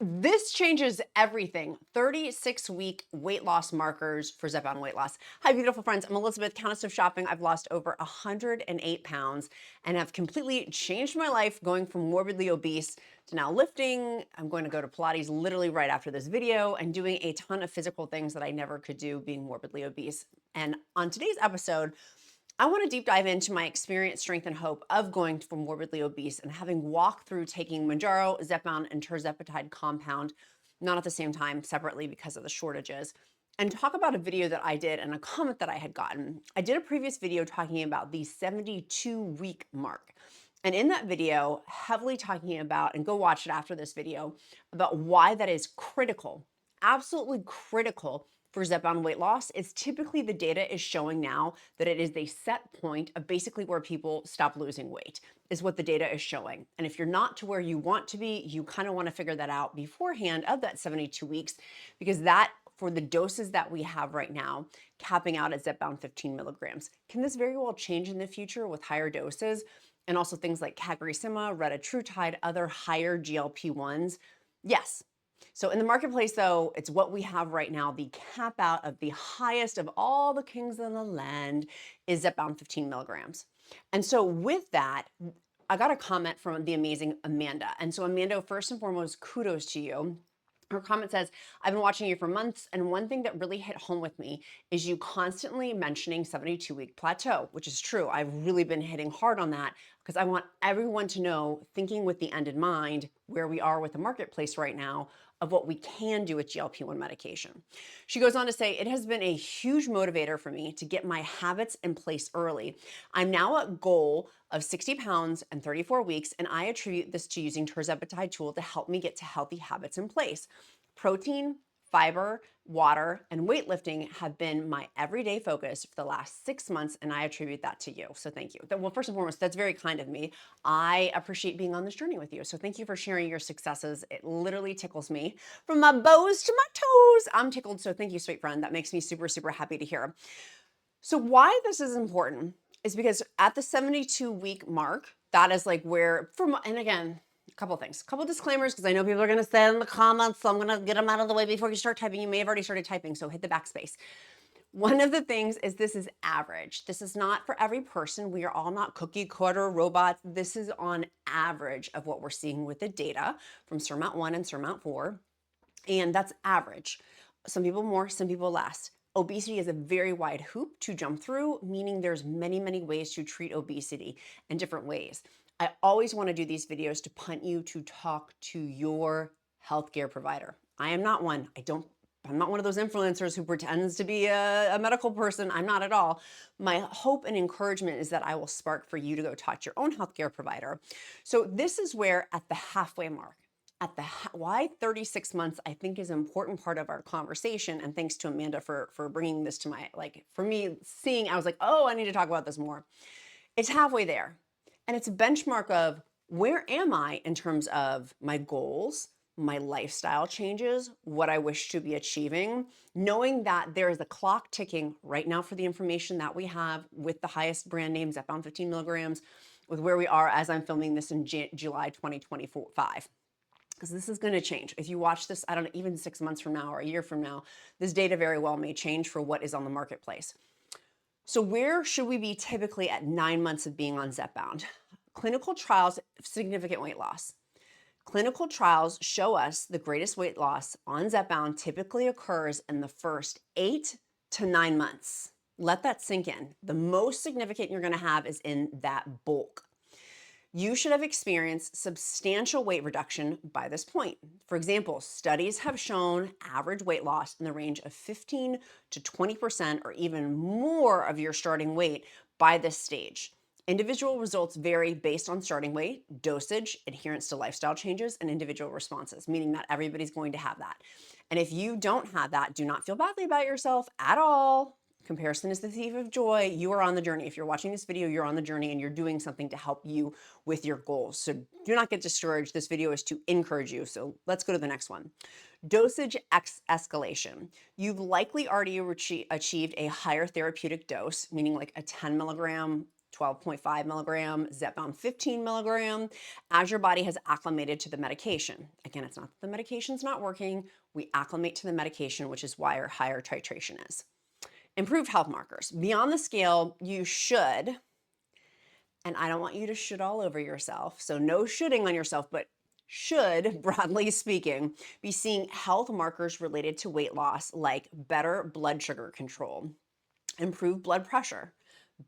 This changes everything. 36-week weight loss markers for Zepbound weight loss. Hi, beautiful friends. I'm Elizabeth, Countess of Shopping. I've lost over 108 pounds and have completely changed my life, going from morbidly obese to now lifting. I'm going to go to Pilates literally right after this video and doing a ton of physical things that I never could do being morbidly obese. And on today's episode, I want to deep dive into my experience, strength, and hope of going from morbidly obese and having walked through taking Mounjaro, Zepbound, and Tirzepatide compound, not at the same time, separately because of the shortages, and talk about a video that I did and a comment that I had gotten. I did a previous video talking about the 72-week mark. And in that video, heavily talking about, and go watch it after this video, about why that is critical, absolutely critical for Zepbound weight loss. Is typically the data is showing now that it is a set point of basically where people stop losing weight, is what the data is showing. And if you're not to where you want to be, you kind of want to figure that out beforehand of that 72 weeks, because that, for the doses that we have right now, capping out at Zepbound 15 milligrams, can this very well change in the future with higher doses and also things like cagrilintide, retatrutide, other higher GLP-1s? Yes. So in the marketplace, though, it's what we have right now. The cap out of the highest of all the kings in the land is Zepbound 15 milligrams. And so with that, I got a comment from the amazing Amanda. And so Amanda, first and foremost, kudos to you. Her comment says, I've been watching you for months, and one thing that really hit home with me is you constantly mentioning 72-week plateau, which is true. I've really been hitting hard on that because I want everyone to know, thinking with the end in mind, where we are with the marketplace right now of what we can do with GLP-1 medication. She goes on to say, it has been a huge motivator for me to get my habits in place early. I'm now at goal of 60 pounds and 34 weeks, and I attribute this to using Tirzepatide tool to help me get to healthy habits in place. Protein, fiber, water, and weightlifting have been my everyday focus for the last 6 months, and I attribute that to you. So thank you. Well, first and foremost, that's very kind of me. I appreciate being on this journey with you. So thank you for sharing your successes. It literally tickles me from my bows to my toes. I'm tickled. So thank you, sweet friend. That makes me super, super happy to hear. So why this is important is because at the 72-week mark, that is like where, and again, a couple things, a couple disclaimers, because I know people are going to say in the comments, so I'm going to get them out of the way before you start typing. You may have already started typing, so hit the backspace. One of the things is this is average. This is not for every person. We are all not cookie cutter robots. This is on average of what we're seeing with the data from SURMONT1 and SURMOUNT4. And that's average. Some people more, some people less. Obesity is a very wide hoop to jump through, meaning there's many, many ways to treat obesity in different ways. I always want to do these videos to punt you to talk to your healthcare provider. I am not one. I'm not one of those influencers who pretends to be a medical person. I'm not at all. My hope and encouragement is that I will spark for you to go talk to your own healthcare provider. So this is where at the halfway mark, why 36 months I think is an important part of our conversation, and thanks to Amanda for bringing this to my, for me seeing, I was like, oh, I need to talk about this more. It's halfway there, and it's a benchmark of where am I in terms of my goals, my lifestyle changes, what I wish to be achieving, knowing that there is a clock ticking right now for the information that we have with the highest brand names at Zepbound 15 milligrams, with where we are as I'm filming this in July 2025. Because this is going to change. If you watch this, I don't know, even 6 months from now or a year from now, this data very well may change for what is on the marketplace. So where should we be typically at 9 months of being on Zepbound? Clinical trials, significant weight loss. Clinical trials show us the greatest weight loss on Zepbound typically occurs in the first 8 to 9 months. Let that sink in. The most significant you're going to have is in that bulk. You should have experienced substantial weight reduction by this point. For example, studies have shown average weight loss in the range of 15 to 20% or even more of your starting weight by this stage. Individual results vary based on starting weight, dosage, adherence to lifestyle changes, and individual responses, meaning not everybody's going to have that. And if you don't have that, do not feel badly about yourself at all. Comparison is the thief of joy. You are on the journey. If you're watching this video, you're on the journey and you're doing something to help you with your goals. So do not get discouraged. This video is to encourage you. So let's go to the next one. Dosage escalation. You've likely already achieved a higher therapeutic dose, meaning like a 10 milligram, 12.5 milligram, Zepbound 15 milligram, as your body has acclimated to the medication. Again, it's not that the medication's not working. We acclimate to the medication, which is why our higher titration is. Improved health markers. Beyond the scale, you should, and I don't want you to should all over yourself, so no shoulding on yourself, but should, broadly speaking, be seeing health markers related to weight loss like better blood sugar control, improved blood pressure,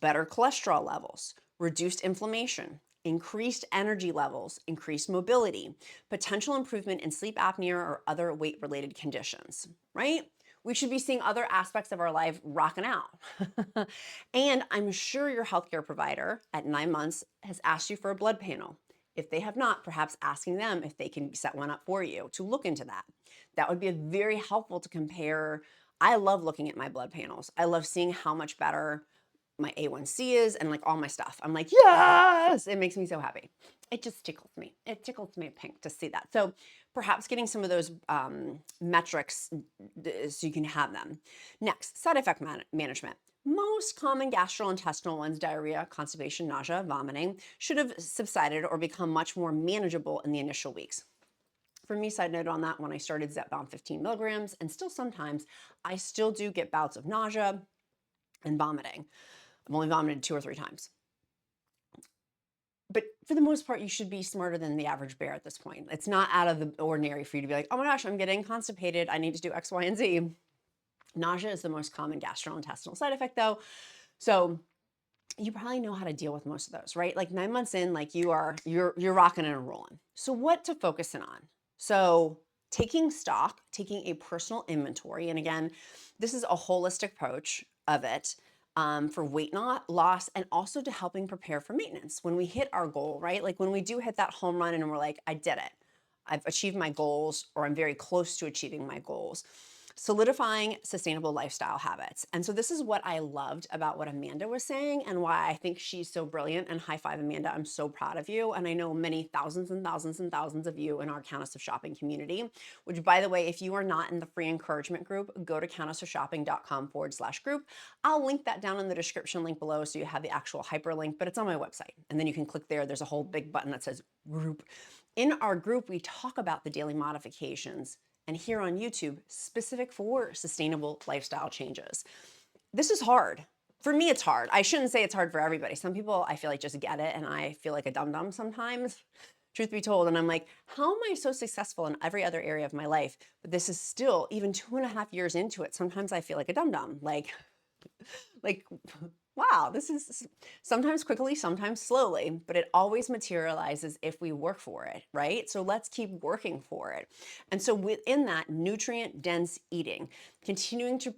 better cholesterol levels, reduced inflammation, increased energy levels, increased mobility, potential improvement in sleep apnea or other weight-related conditions, right? We should be seeing other aspects of our life rocking out. And I'm sure your healthcare provider at 9 months has asked you for a blood panel. If they have not, perhaps asking them if they can set one up for you to look into that. That would be very helpful to compare. I love looking at my blood panels. I love seeing how much better my A1C is and like all my stuff. I'm like, yes, it makes me so happy. It just tickles me. It tickles me pink to see that. So perhaps getting some of those metrics so you can have them. Next, side effect management. Most common gastrointestinal ones, diarrhea, constipation, nausea, vomiting, should have subsided or become much more manageable in the initial weeks. For me, side note on that, when I started Zepbound 15 milligrams, and still sometimes, I still do get bouts of nausea and vomiting. I've only vomited 2 or 3 times. But for the most part, you should be smarter than the average bear at this point. It's not out of the ordinary for you to be like, oh my gosh, I'm getting constipated. I need to do X, Y, and Z. Nausea is the most common gastrointestinal side effect though. So you probably know how to deal with most of those, right? Like 9 months in, like you're rocking and rolling. So what to focus in on? So taking stock, taking a personal inventory. And again, this is a holistic approach of it. For weight loss and also to helping prepare for maintenance. When we hit our goal, right? Like when we do hit that home run and we're like, I did it. I've achieved my goals or I'm very close to achieving my goals. Solidifying sustainable lifestyle habits. And so this is what I loved about what Amanda was saying and why I think she's so brilliant. And high five, Amanda, I'm so proud of you. And I know many thousands and thousands and thousands of you in our Countess of Shopping community, which by the way, if you are not in the free encouragement group, go to countessofshopping.com/group. I'll link that down in the description link below so you have the actual hyperlink, but it's on my website. And then you can click there. There's a whole big button that says group. In our group, we talk about the daily modifications and here on YouTube, specific for sustainable lifestyle changes. This is hard. For me, it's hard. I shouldn't say it's hard for everybody. Some people I feel like just get it and I feel like a dum-dum sometimes, truth be told. And I'm like, how am I so successful in every other area of my life? But this is still, even 2.5 years into it, sometimes I feel like a dum-dum. Like, wow, this is sometimes quickly, sometimes slowly, but it always materializes if we work for it, right? So let's keep working for it. And so within that, nutrient-dense eating, continuing to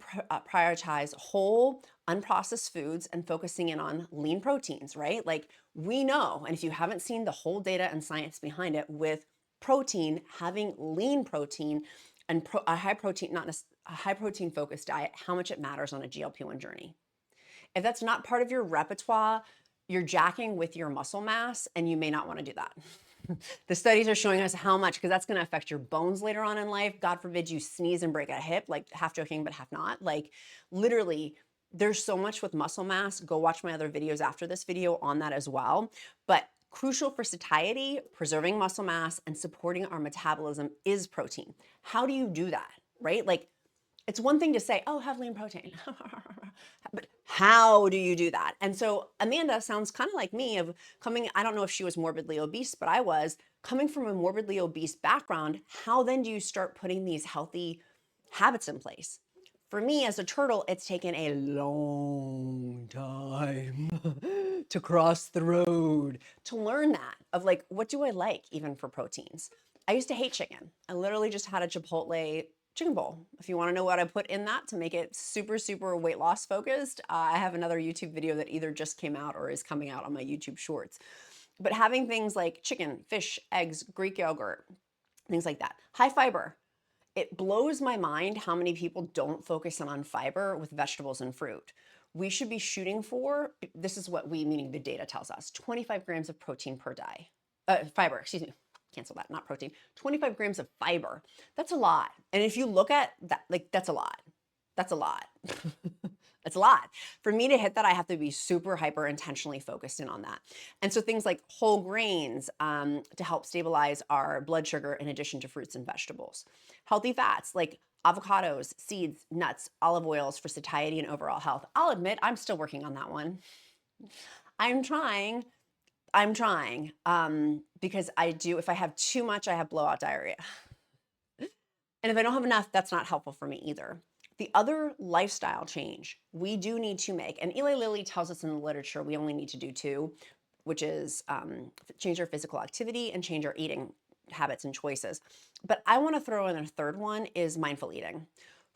prioritize whole, unprocessed foods and focusing in on lean proteins, right? Like we know, and if you haven't seen the whole data and science behind it with protein, having lean protein and a high protein, not a high protein focused diet, how much it matters on a GLP-1 journey. If that's not part of your repertoire, you're jacking with your muscle mass and you may not want to do that. The studies are showing us how much, because that's going to affect your bones later on in life. God forbid you sneeze and break a hip, like half joking, but half not. Like literally, there's so much with muscle mass. Go watch my other videos after this video on that as well. But crucial for satiety, preserving muscle mass, and supporting our metabolism is protein. How do you do that, right? Like, it's one thing to say, oh, have lean protein. But how do you do that? And so Amanda sounds kind of like me of coming, I don't know if she was morbidly obese, but I was coming from a morbidly obese background. How then do you start putting these healthy habits in place? For me as a turtle, it's taken a long time to cross the road to learn that of like, what do I like even for proteins? I used to hate chicken. I literally just had a Chipotle chicken bowl. If you want to know what I put in that to make it super, super weight loss focused, I have another YouTube video that either just came out or is coming out on my YouTube shorts. But having things like chicken, fish, eggs, Greek yogurt, things like that. High fiber. It blows my mind how many people don't focus on fiber with vegetables and fruit. We should be shooting for, this is what we, meaning the data tells us, 25 grams of protein per day. Fiber, excuse me. Cancel that, not protein. 25 grams of fiber. That's a lot. And if you look at that, like that's a lot. That's a lot. It's a lot. For me to hit that, I have to be super hyper intentionally focused in on that. And so things like whole grains to help stabilize our blood sugar in addition to fruits and vegetables. Healthy fats like avocados, seeds, nuts, olive oils for satiety and overall health. I'll admit I'm still working on that one. I'm trying. Because if I have too much, I have blowout diarrhea. And if I don't have enough, that's not helpful for me either. The other lifestyle change we do need to make, and Eli Lilly tells us in the literature we only need to do two, which is change our physical activity and change our eating habits and choices. But I want to throw in a third one is mindful eating.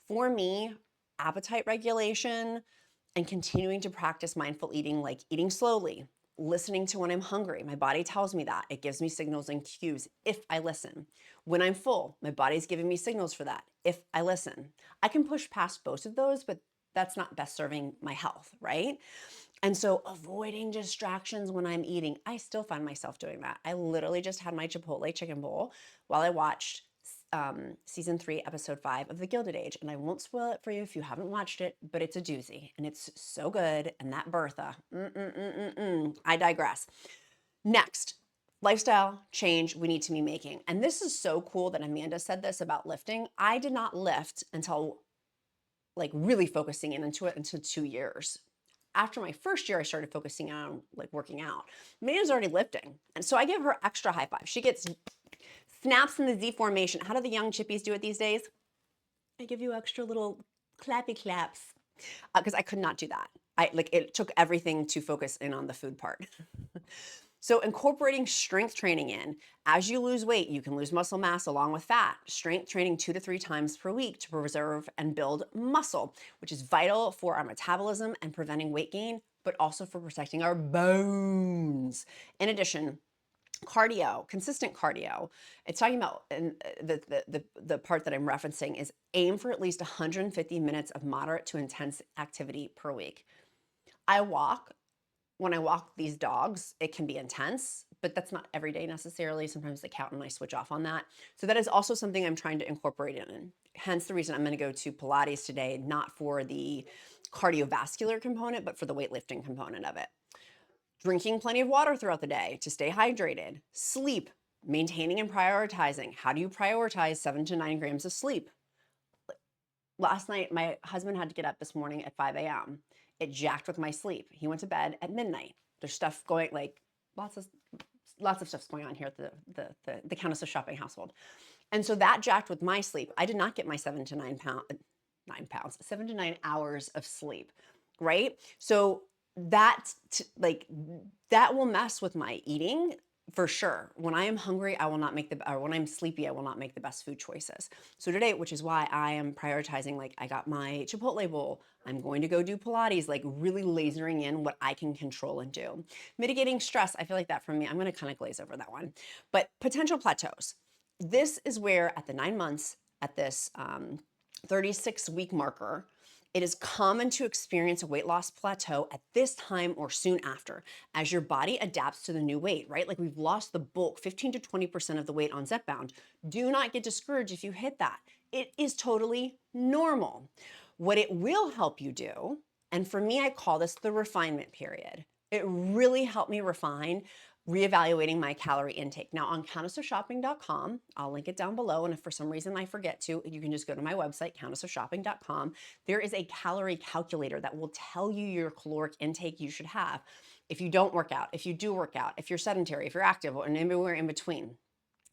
For me, appetite regulation and continuing to practice mindful eating, like eating slowly, listening to when I'm hungry. My body tells me that. It gives me signals and cues if I listen. When I'm full, my body's giving me signals for that if I listen. I can push past both of those, but that's not best serving my health, right? And so avoiding distractions when I'm eating, I still find myself doing that. I literally just had my Chipotle chicken bowl while I watched season 3, episode 5 of The Gilded Age. And I won't spoil it for you if you haven't watched it, but it's a doozy and it's so good. And that Bertha, I digress. Next, lifestyle change we need to be making. And this is so cool that Amanda said this about lifting. I did not lift until like really focusing into it until 2 years. After my first year, I started focusing on like working out. Amanda's already lifting. And so I give her extra high five. She gets snaps in the Z formation. How do the young chippies do it these days? I give you extra little clappy claps because I could not do that. It took everything to focus in on the food part. So incorporating strength training in. As you lose weight, you can lose muscle mass along with fat. Strength training 2 to 3 times per week to preserve and build muscle, which is vital for our metabolism and preventing weight gain, but also for protecting our bones. In addition, cardio, consistent cardio. It's talking about, and the part that I'm referencing is aim for at least 150 minutes of moderate to intense activity per week. When I walk these dogs, it can be intense, but that's not every day necessarily. Sometimes the cat and I switch off on that. So that is also something I'm trying to incorporate in. Hence the reason I'm going to go to Pilates today, not for the cardiovascular component, but for the weightlifting component of it. Drinking plenty of water throughout the day to stay hydrated. Sleep, maintaining and prioritizing. How do you prioritize 7 to 9 grams of sleep? Last night, my husband had to get up this morning at 5 a.m. It jacked with my sleep. He went to bed at midnight. There's stuff going, like lots of stuff's going on here at the Countess of Shopping household. And so that jacked with my sleep. I did not get my 7 to 9 hours of sleep, right? So that will mess with my eating for sure. When I am hungry, I will not make or when I'm sleepy, I will not make the best food choices. So today, which is why I am prioritizing, like I got my Chipotle bowl. I'm going to go do Pilates, like really lasering in what I can control and do. Mitigating stress, I feel like that for me, I'm going to kind of glaze over that one. But potential plateaus. This is where at the 9 months, at this 36-week marker, it is common to experience a weight loss plateau at this time or soon after as your body adapts to the new weight, right? Like we've lost the bulk, 15 to 20% of the weight on Zepbound. Do not get discouraged if you hit that. It is totally normal. What it will help you do, and for me, I call this the refinement period. It really helped me refine reevaluating my calorie intake. Now on countessofshopping.com, I'll link it down below. And if for some reason I forget to, you can just go to my website, countessofshopping.com. There is a calorie calculator that will tell you your caloric intake you should have. If you don't work out, if you do work out, if you're sedentary, if you're active, and anywhere in between.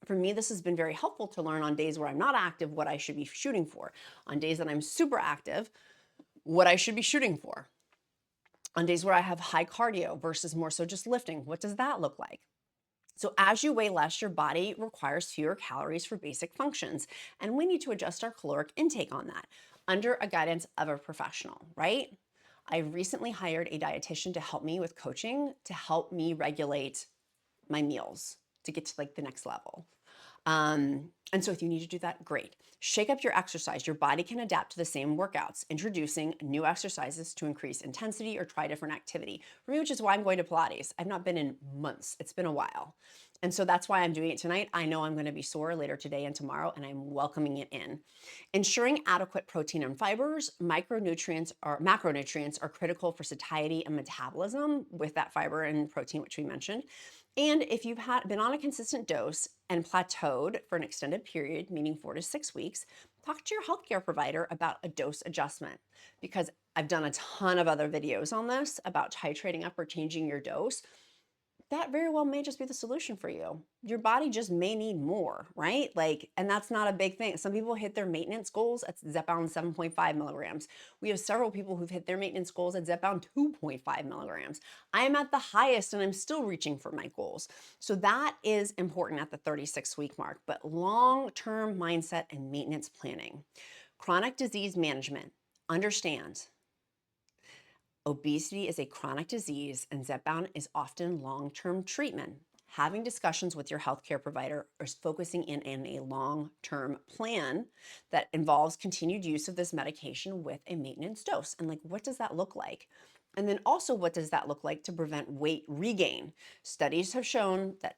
For me, this has been very helpful to learn on days where I'm not active what I should be shooting for. On days that I'm super active, what I should be shooting for. On days where I have high cardio versus more so just lifting, what does that look like? So as you weigh less, your body requires fewer calories for basic functions. And we need to adjust our caloric intake on that under a guidance of a professional, right? I recently hired a dietitian to help me with coaching to help me regulate my meals to get to like the next level. And so if you need to do that, great. Shake up your exercise. Your body can adapt to the same workouts, introducing new exercises to increase intensity or try different activity. For me, which is why I'm going to Pilates. I've not been in months. It's been a while. And so that's why I'm doing it tonight. I know I'm going to be sore later today and tomorrow, and I'm welcoming it in. Ensuring adequate protein and fibers, micronutrients or macronutrients are critical for satiety and metabolism with that fiber and protein, which we mentioned. And if you've been on a consistent dose and plateaued for an extended period, meaning 4 to 6 weeks, talk to your healthcare provider about a dose adjustment, because I've done a ton of other videos on this about titrating up or changing your dose. That very well may just be the solution for you. Your body just may need more, right? Like, and that's not a big thing. Some people hit their maintenance goals at Zepbound 7.5 milligrams. We have several people who've hit their maintenance goals at Zepbound 2.5 milligrams. I am at the highest and I'm still reaching for my goals. So that is important at the 36-week mark, but long-term mindset and maintenance planning. Chronic disease management. Understand, obesity is a chronic disease, and Zepbound is often long-term treatment. Having discussions with your healthcare provider is focusing in on a long-term plan that involves continued use of this medication with a maintenance dose. And like, what does that look like? And then also, what does that look like to prevent weight regain? Studies have shown that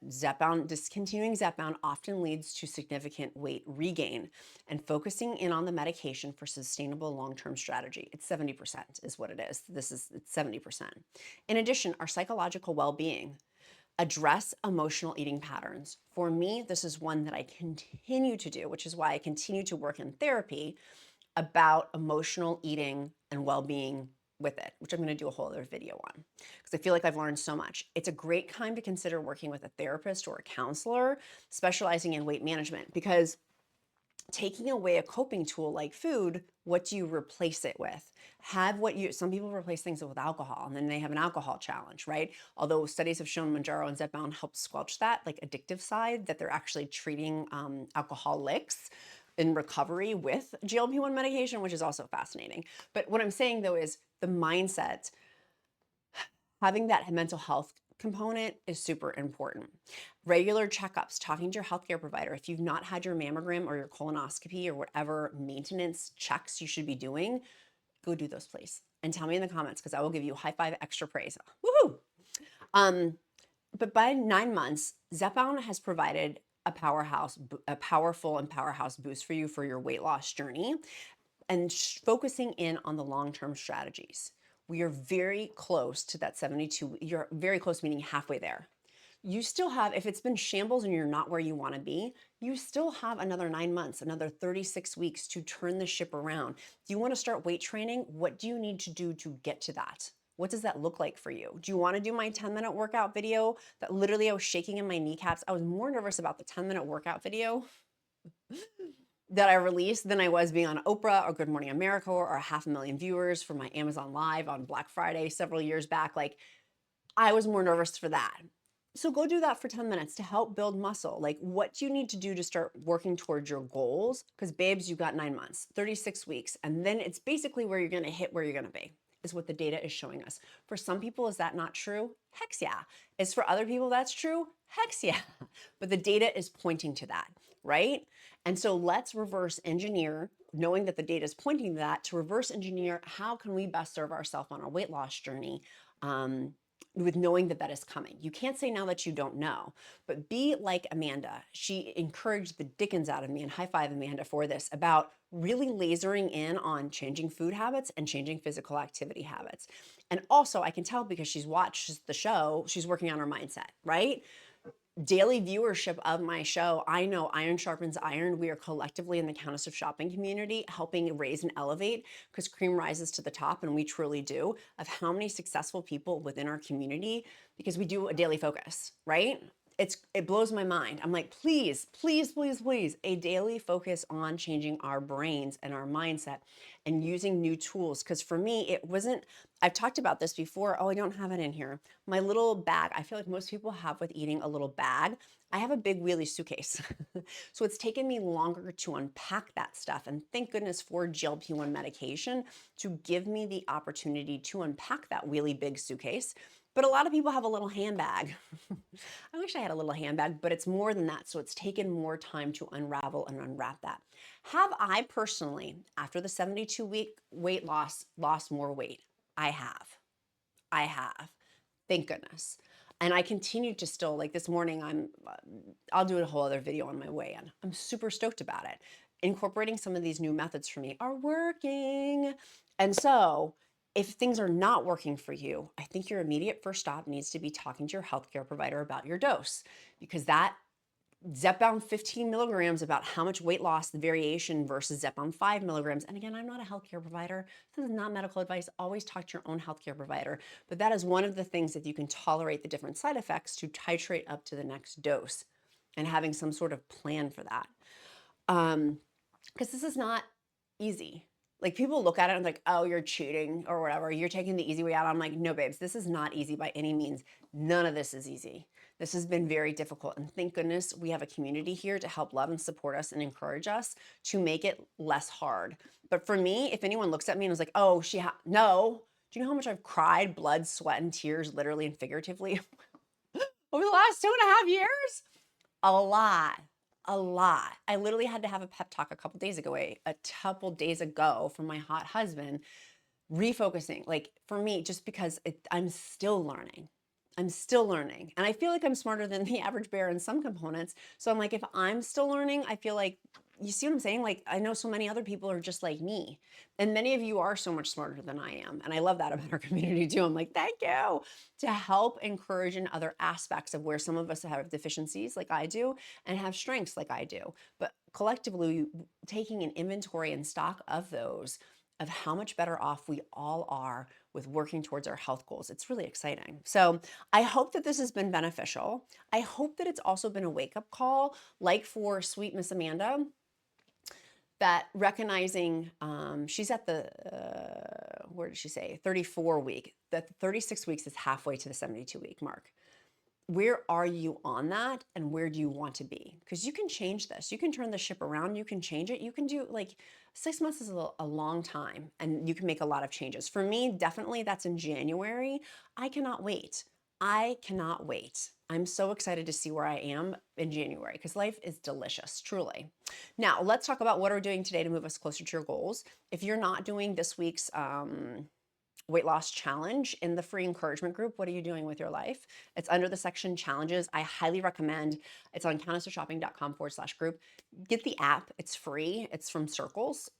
discontinuing Zepbound often leads to significant weight regain, and focusing in on the medication for sustainable long-term strategy. It's 70% is what it is. It's 70%. In addition, our psychological well-being. Address emotional eating patterns. For me, this is one that I continue to do, which is why I continue to work in therapy about emotional eating and well-being with it, which I'm going to do a whole other video on, because I feel like I've learned so much. It's a great time to consider working with a therapist or a counselor specializing in weight management, because taking away a coping tool like food, what do you replace it with? Some people replace things with alcohol, and then they have an alcohol challenge, right? Although studies have shown Mounjaro and Zepbound help squelch that, like addictive side, that they're actually treating alcoholics in recovery with GLP-1 medication, which is also fascinating. But what I'm saying though is the mindset, having that mental health component is super important. Regular checkups, talking to your healthcare provider. If you've not had your mammogram or your colonoscopy or whatever maintenance checks you should be doing, go do those, please. And tell me in the comments, because I will give you high five extra praise. Woohoo! But by 9 months, Zepbound has provided a powerful and powerhouse boost for you for your weight loss journey, and focusing in on the long-term strategies. We are very close to that 72. You're very close, meaning halfway there. You still have, if it's been shambles and you're not where you want to be, you still have another 9 months, another 36 weeks to turn the ship around. Do you want to start weight training? What do you need to do to get to that? What does that look like for you? Do you want to do my 10-minute workout video that literally I was shaking in my kneecaps? I was more nervous about the 10-minute workout video that I released than I was being on Oprah or Good Morning America or 500,000 viewers for my Amazon Live on Black Friday several years back. Like, I was more nervous for that. So go do that for 10 minutes to help build muscle. Like, what do you need to do to start working towards your goals? Because babes, you've got 9 months, 36 weeks, and then it's basically where you're going to hit where you're going to be, is what the data is showing us. For some people, is that not true? Heck yeah. Is for other people that's true? Heck yeah. But the data is pointing to that, right? And so let's reverse engineer, knowing that the data is pointing to that, to reverse engineer how can we best serve ourselves on our weight loss journey, with knowing that that is coming. You can't say now that you don't know, but be like Amanda. She encouraged the dickens out of me, and high five Amanda for this, about really lasering in on changing food habits and changing physical activity habits. And also I can tell, because she's watched the show, she's working on her mindset, right? Daily viewership of my show, I know iron sharpens iron. We are collectively in the Countess of Shopping community helping raise and elevate, because cream rises to the top, and we truly do, of how many successful people within our community, because we do a daily focus, right? It blows my mind. I'm like, please, please, please, please, a daily focus on changing our brains and our mindset and using new tools. Because for me, it wasn't, I've talked about this before. Oh, I don't have it in here. My little bag, I feel like most people have with eating a little bag. I have a big wheelie suitcase. So it's taken me longer to unpack that stuff. And thank goodness for GLP-1 medication to give me the opportunity to unpack that wheelie big suitcase. But a lot of people have a little handbag. I wish I had a little handbag, but it's more than that. So it's taken more time to unravel and unwrap that. Have I personally, after the 72-week weight loss, lost more weight? I have. Thank goodness. And I continue to still, like this morning, I'll do a whole other video on my way in. I'm super stoked about it. Incorporating some of these new methods for me are working. And so if things are not working for you, I think your immediate first stop needs to be talking to your healthcare provider about your dose, because that Zepbound 15 milligrams about how much weight loss, the variation versus Zepbound 5 milligrams. And again, I'm not a healthcare provider. This is not medical advice. Always talk to your own healthcare provider. But that is one of the things that you can tolerate the different side effects to titrate up to the next dose, and having some sort of plan for that. Because this is not easy. Like, people look at it and like, oh, you're cheating or whatever. You're taking the easy way out. I'm like, no, babes, this is not easy by any means. None of this is easy. This has been very difficult. And thank goodness we have a community here to help love and support us and encourage us to make it less hard. But for me, if anyone looks at me and was like, oh, no, do you know how much I've cried, blood, sweat, and tears, literally and figuratively, over the last 2.5 years? A lot. A lot. I literally had to have a pep talk a couple days ago from my hot husband, refocusing, like, for me, just because I'm still learning. I'm still learning. And I feel like I'm smarter than the average bear in some components. So I'm like, if I'm still learning, I feel like, you see what I'm saying? Like, I know so many other people are just like me. And many of you are so much smarter than I am. And I love that about our community too. I'm like, thank you, to help encourage in other aspects of where some of us have deficiencies like I do and have strengths like I do. But collectively, taking an inventory and stock of those, of how much better off we all are with working towards our health goals. It's really exciting. So I hope that this has been beneficial. I hope that it's also been a wake-up call, like for sweet Miss Amanda, that recognizing she's at the, where did she say, 34 week, that 36 weeks is halfway to the 72 week mark. Where are you on that, and where do you want to be? Because you can change this. You can turn the ship around. You can change it. You can do, like, 6 months is a long time, and you can make a lot of changes. For me, definitely that's in January. I cannot wait. I cannot wait. I'm so excited to see where I am in January, because life is delicious, truly. Now, let's talk about what we're doing today to move us closer to your goals. If you're not doing this week's weight loss challenge in the free encouragement group, what are you doing with your life? It's under the section challenges. I highly recommend. It's on countessofshopping.com/group. Get the app. It's free. It's from Circles.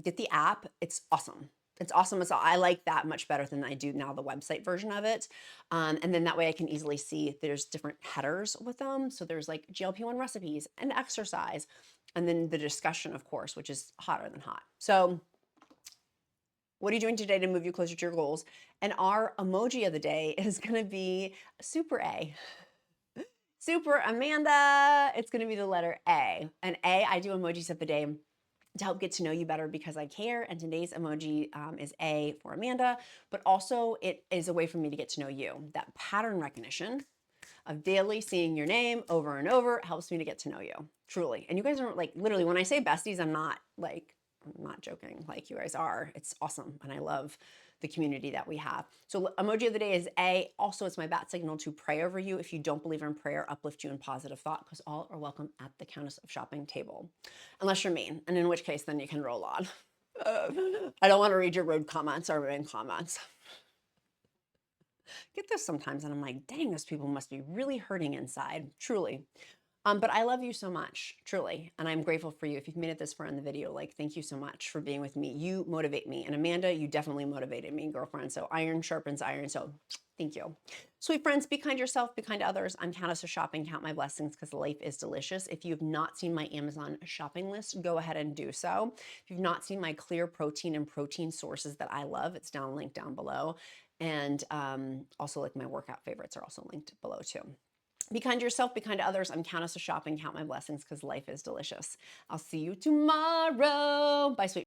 Get the app. It's awesome. It's awesome. I like that much better than I do now the website version of it. And then that way I can easily see there's different headers with them. So there's like GLP-1 recipes and exercise, and then the discussion, of course, which is hotter than hot. So what are you doing today to move you closer to your goals? And our emoji of the day is going to be Super A. Super Amanda. It's going to be the letter A. And A, I do emojis of the day to help get to know you better because I care. And today's emoji is A for Amanda, but also it is a way for me to get to know you. That pattern recognition of daily seeing your name over and over helps me to get to know you, truly. And you guys are, like, literally, when I say besties, I'm not joking, like, you guys are. It's awesome. And I love the community that we have. So emoji of the day is A. Also, it's my bat signal to pray over you. If you don't believe in prayer, uplift you in positive thought, because all are welcome at the Countess of Shopping table. Unless you're mean, and in which case then you can roll on. I don't want to read your rude comments or mean comments. Get this sometimes and I'm like, dang, those people must be really hurting inside, truly. But I love you so much, truly. And I'm grateful for you. If you've made it this far in the video, like, thank you so much for being with me. You motivate me. And Amanda, you definitely motivated me, girlfriend. So iron sharpens iron. So thank you. Sweet friends, be kind to yourself, be kind to others. I'm Countess of Shopping. Count my blessings, because life is delicious. If you've not seen my Amazon shopping list, go ahead and do so. If you've not seen my clear protein and protein sources that I love, it's linked down below. And also, like, my workout favorites are also linked below too. Be kind to yourself, be kind to others. I'm Countess of Shopping. Count my blessings, because life is delicious. I'll see you tomorrow. Bye, sweet.